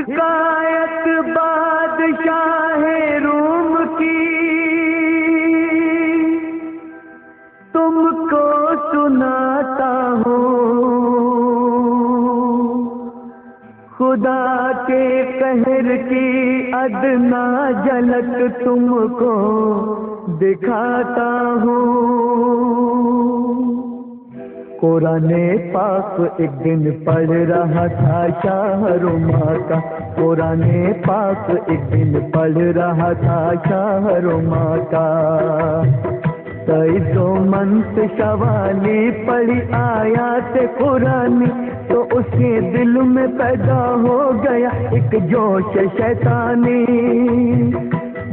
حکایت بادشاہ روم کی تم کو سناتا ہوں، خدا کے قہر کی ادنا جھلک تم کو دکھاتا ہوں۔ قرآن پاک ایک دن پڑھ رہا تھا شاہ رما کا، قرآن پاک ایک دن پڑھ رہا تھا شاہ رما کا، سو منت شوالی پڑھی آیات قرآن، تو اس کے دل میں پیدا ہو گیا ایک جوش شیطانی،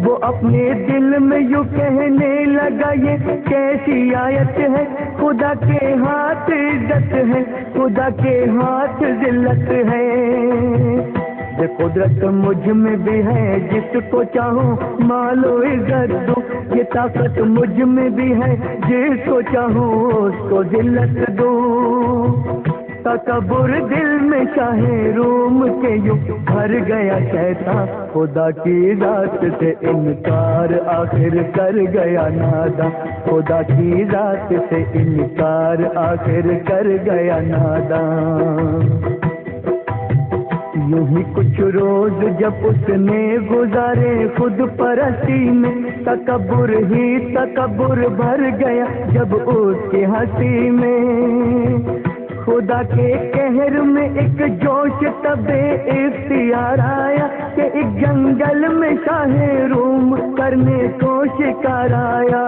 وہ اپنے دل میں یوں کہنے لگا یہ کیسی آیت ہے، خدا کے ہاتھ عزت ہے، خدا کے ہاتھ ذلت ہے، یہ قدرت مجھ میں بھی ہے جس کو چاہوں مال و عزت دوں، یہ طاقت مجھ میں بھی ہے جس کو چاہوں اس کو ذلت دوں، تکبر دل میں شاہ روم کے یوں بھر گیا شیطان، خدا کی ذات سے انکار آخر کر گیا ناداں، خدا کی ذات سے انکار آخر کر گیا ناداں۔ یوں ہی کچھ روز جب اس نے گزارے خود پرستی میں، تکبر ہی تکبر بھر گیا جب اس کی ہنسی میں، خدا کے قہر میں ایک جوش طبع اختیار آیا کہ ایک جنگل میں شاہ روم کرنے کو شکار آیا،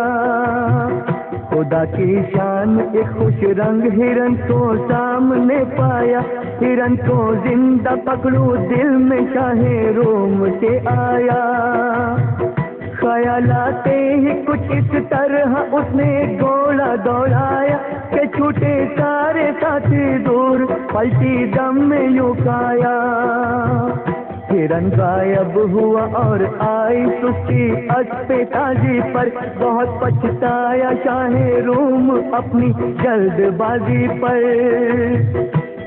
خدا کی شان ایک خوش رنگ ہرن کو سامنے پایا، ہرن کو زندہ پکڑوں دل میں شاہ روم سے آیا، خیال آتے ہی کچھ اس طرح اس نے گھوڑا دوڑایا کہ چھوٹے سارے ساتھی دور، پلٹی دم میں یوں کایا، ہرن غائب ہوا اور آئی سستی اسب تازی پر، بہت پچھتایا شاہ روم اپنی جلد بازی پر،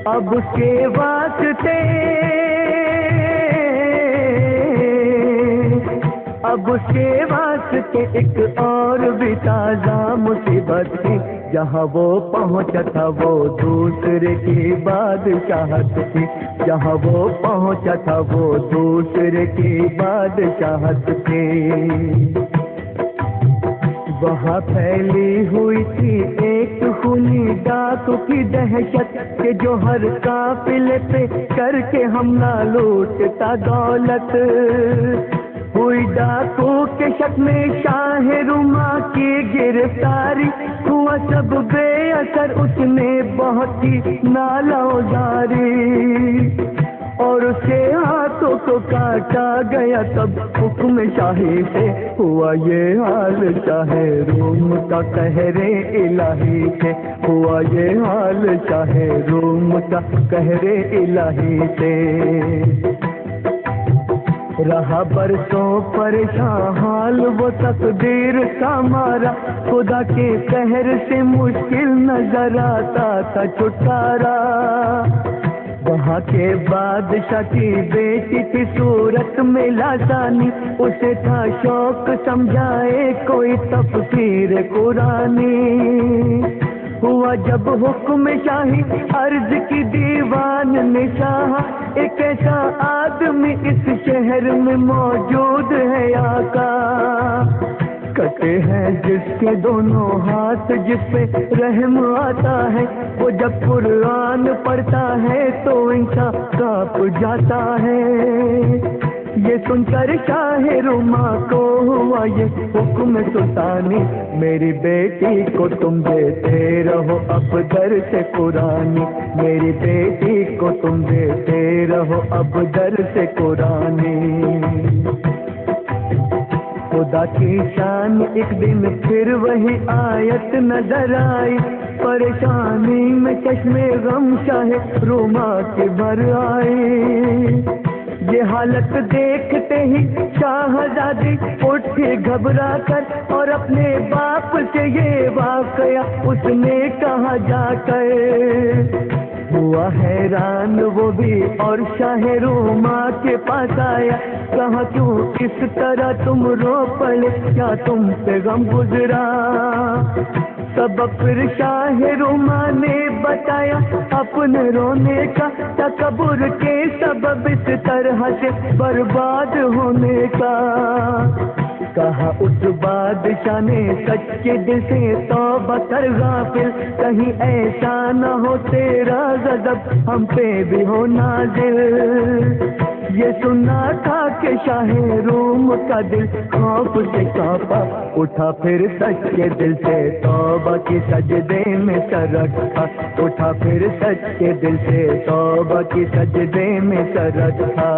اب اس کے واسطے اب اس کے واسطے ایک اور بھی تازہ مصیبت تھی، جہاں وہ پہنچا تھا وہ دوسرے کی بادشاہت تھی، جہاں وہ پہنچا تھا وہ دوسرے کی بادشاہت تھی، وہاں پھیلی ہوئی تھی ایک خونی ڈاکو کی دہشت کہ جو ہر قافلے پہ کر کے حملہ لوٹتا دولت، ہوئی ڈاکو کے شک میں شاہ رما کی گرفتاری، ہوا سب بے اثر اس نے بہت ہی نالا جاری، اور اس کے ہاتھوں کو کاٹا گیا، تب حکم شاہی سے ہوا یہ حال شاہ روم کا قہر الہی سے، ہوا یہ حال شاہ روم کا قہر الہی سے، رہا برسوں پریشان حال وہ تقدیر کا مارا، خدا کے قہر سے مشکل نظر آتا تھا چھٹکارا، وہاں کے بادشاہ کی بیٹی تھی صورت میں لاسانی، اسے تھا شوق سمجھائے کوئی تفسیر قرآنی، ہوا جب حکم شاہی عرض کی دیوان نے چاہا ایک ایسا آدمی اس شہر میں موجود ہے آقا، کٹے ہیں جس کے دونوں ہاتھ، جس پہ رحم آتا ہے، وہ جب قرآن پڑھتا ہے تو انسان کانپ جاتا ہے، یہ سن کر شاہ رما کو ہوا یہ حکم سلطانی، میری بیٹی کو تم دیتے رہو اب درس قرآنی، میری بیٹی کو تم دیتے رہو اب درس قرآنی، خدا کی شان ایک دن پھر وہی آیت نظر آئی، پریشانی میں چشمے غم شاہ رما کے بھر آئی، یہ حالت دیکھتے ہی شاہزادی اٹھی گھبرا کر، اور اپنے باپ سے یہ واقعہ اس نے کہا جا کر، ہوا حیران وہ بھی اور شاہ روما کے پاس آیا، کہا کیوں اس طرح تم رو پڑے، کیا تم سے غم گزرا؟ سبب پھر شاہ روما نے بتایا اپنے رونے کا، تکبر کے سبب اس طرح سے برباد ہونے کا۔ کہا اس بادشاہ نے سچے دل سے توبہ کر غافل، کہیں ایسا نہ ہو تیرا غضب ہم پہ بھی ہو نازل۔ یہ سنا تھا کہ شاہ روم کا دل خوف سے کانپا، اٹھا پھر سچے دل سے توبہ کی سجدے میں سر رکھا، اٹھا پھر سچے دل سے توبہ کی سجدے میں سر رکھا۔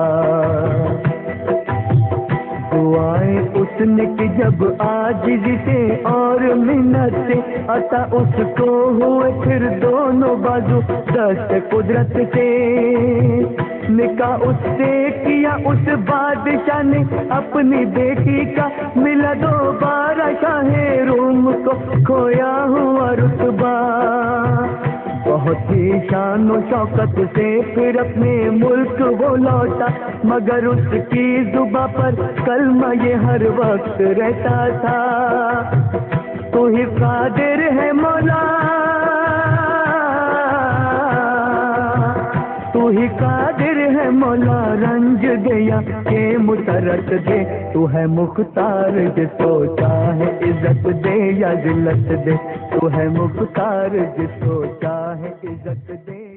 دعائیں اس نے کی جب عاجزی سے اور منت سے، عطا اس کو ہوئے پھر دونوں بازو دست قدرت سے۔ نکاح اس سے کیا اس بادشاہ نے اپنی بیٹی کا، ملا دوبارہ شاہ روم کو کھویا ہوا رتبہ۔ بہت ہی شان و شوکت سے پھر اپنے ملک وہ لوٹا، مگر اس کی زباں پر کلمہ یہ ہر وقت رہتا تھا، تو ہی قادر ہے مولا، تو ہی قادر ہے مولا، رنج دیا کہ مسرت دے، تو ہے مختار جس کو چاہے عزت دے یا ذلت دے، تو ہے مختار جس کو چاہے عزت دے۔